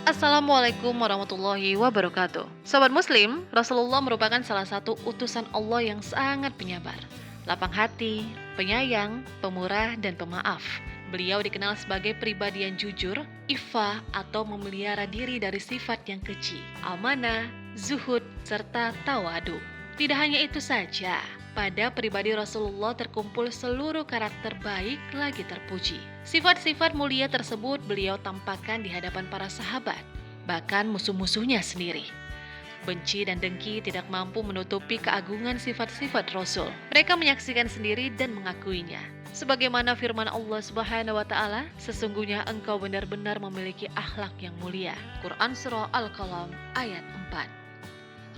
Assalamualaikum warahmatullahi wabarakatuh. Sobat Muslim, Rasulullah merupakan salah satu utusan Allah yang sangat penyabar, lapang hati, penyayang, pemurah, dan pemaaf. Beliau dikenal sebagai pribadi yang jujur, iffah atau memelihara diri dari sifat yang keji, amanah, zuhud, serta tawadu. Tidak hanya itu saja, pada pribadi Rasulullah terkumpul seluruh karakter baik lagi terpuji. Sifat-sifat mulia tersebut beliau tampakkan di hadapan para sahabat, bahkan musuh-musuhnya sendiri. Benci dan dengki tidak mampu menutupi keagungan sifat-sifat Rasul. Mereka menyaksikan sendiri dan mengakuinya. Sebagaimana firman Allah Subhanahu wa taala, sesungguhnya engkau benar-benar memiliki akhlak yang mulia. Quran surah Al-Qalam ayat 4.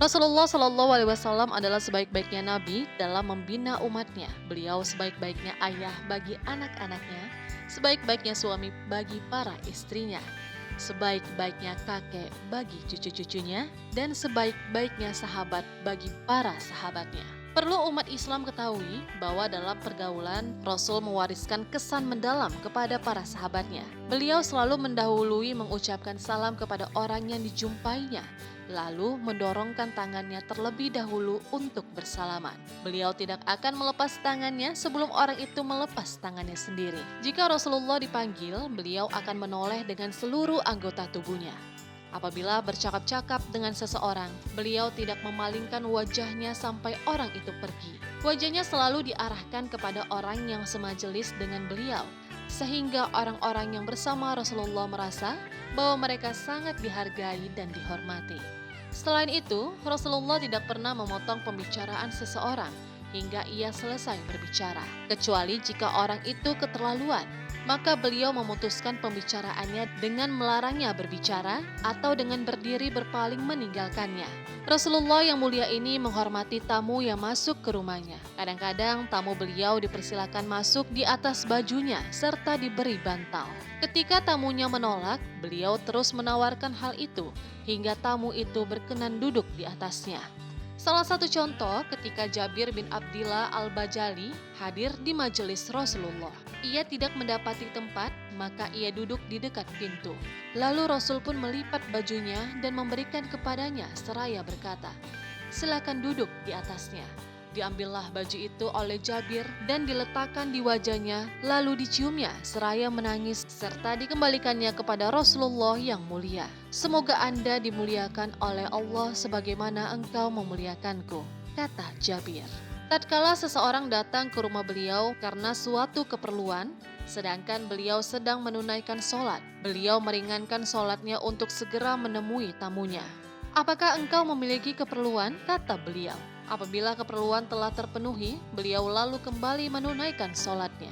Rasulullah Shallallahu Alaihi Wasallam adalah sebaik-baiknya nabi dalam membina umatnya. Beliau sebaik-baiknya ayah bagi anak-anaknya, sebaik-baiknya suami bagi para istrinya, sebaik-baiknya kakek bagi cucu-cucunya, dan sebaik-baiknya sahabat bagi para sahabatnya. Perlu umat Islam ketahui bahwa dalam pergaulan, Rasul mewariskan kesan mendalam kepada para sahabatnya. Beliau selalu mendahului mengucapkan salam kepada orang yang dijumpainya, lalu mendorongkan tangannya terlebih dahulu untuk bersalaman. Beliau tidak akan melepas tangannya sebelum orang itu melepas tangannya sendiri. Jika Rasulullah dipanggil, beliau akan menoleh dengan seluruh anggota tubuhnya. Apabila bercakap-cakap dengan seseorang, beliau tidak memalingkan wajahnya sampai orang itu pergi. Wajahnya selalu diarahkan kepada orang yang semajelis dengan beliau, sehingga orang-orang yang bersama Rasulullah merasa bahwa mereka sangat dihargai dan dihormati. Selain itu, Rasulullah tidak pernah memotong pembicaraan seseorang hingga ia selesai berbicara, kecuali jika orang itu keterlaluan. Maka beliau memutuskan pembicaraannya dengan melarangnya berbicara atau dengan berdiri berpaling meninggalkannya. Rasulullah yang mulia ini menghormati tamu yang masuk ke rumahnya. Kadang-kadang tamu beliau dipersilakan masuk di atas bajunya serta diberi bantal. Ketika tamunya menolak, beliau terus menawarkan hal itu hingga tamu itu berkenan duduk di atasnya. Salah satu contoh ketika Jabir bin Abdillah al-Bajali hadir di majelis Rasulullah. Ia tidak mendapati tempat, maka ia duduk di dekat pintu. Lalu Rasul pun melipat bajunya dan memberikan kepadanya seraya berkata, "Silakan duduk di atasnya." Diambillah baju itu oleh Jabir dan diletakkan di wajahnya, lalu diciumnya seraya menangis serta dikembalikannya kepada Rasulullah yang mulia. "Semoga Anda dimuliakan oleh Allah sebagaimana engkau memuliakanku," kata Jabir. Tatkala seseorang datang ke rumah beliau karena suatu keperluan, sedangkan beliau sedang menunaikan sholat, beliau meringankan sholatnya untuk segera menemui tamunya. "Apakah engkau memiliki keperluan?" kata beliau. Apabila keperluan telah terpenuhi, beliau lalu kembali menunaikan sholatnya.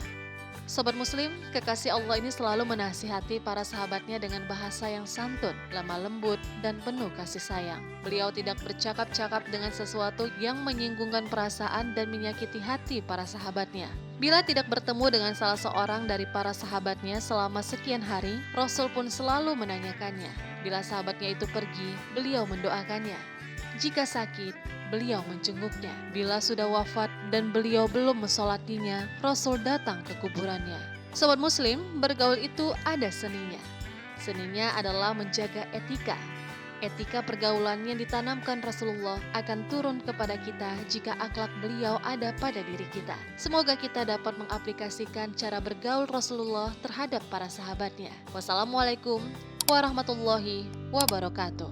Sobat Muslim, kekasih Allah ini selalu menasihati para sahabatnya dengan bahasa yang santun, lemah lembut, dan penuh kasih sayang. Beliau tidak bercakap-cakap dengan sesuatu yang menyinggungkan perasaan dan menyakiti hati para sahabatnya. Bila tidak bertemu dengan salah seorang dari para sahabatnya selama sekian hari, Rasul pun selalu menanyakannya. Bila sahabatnya itu pergi, beliau mendoakannya. Jika sakit, beliau menjenguknya. Bila sudah wafat dan beliau belum mensolatinya, Rasul datang ke kuburannya. Sobat Muslim, bergaul itu ada seninya. Seninya adalah menjaga etika. Etika pergaulan yang ditanamkan Rasulullah akan turun kepada kita jika akhlak beliau ada pada diri kita. Semoga kita dapat mengaplikasikan cara bergaul Rasulullah terhadap para sahabatnya. Wassalamualaikum warahmatullahi wabarakatuh.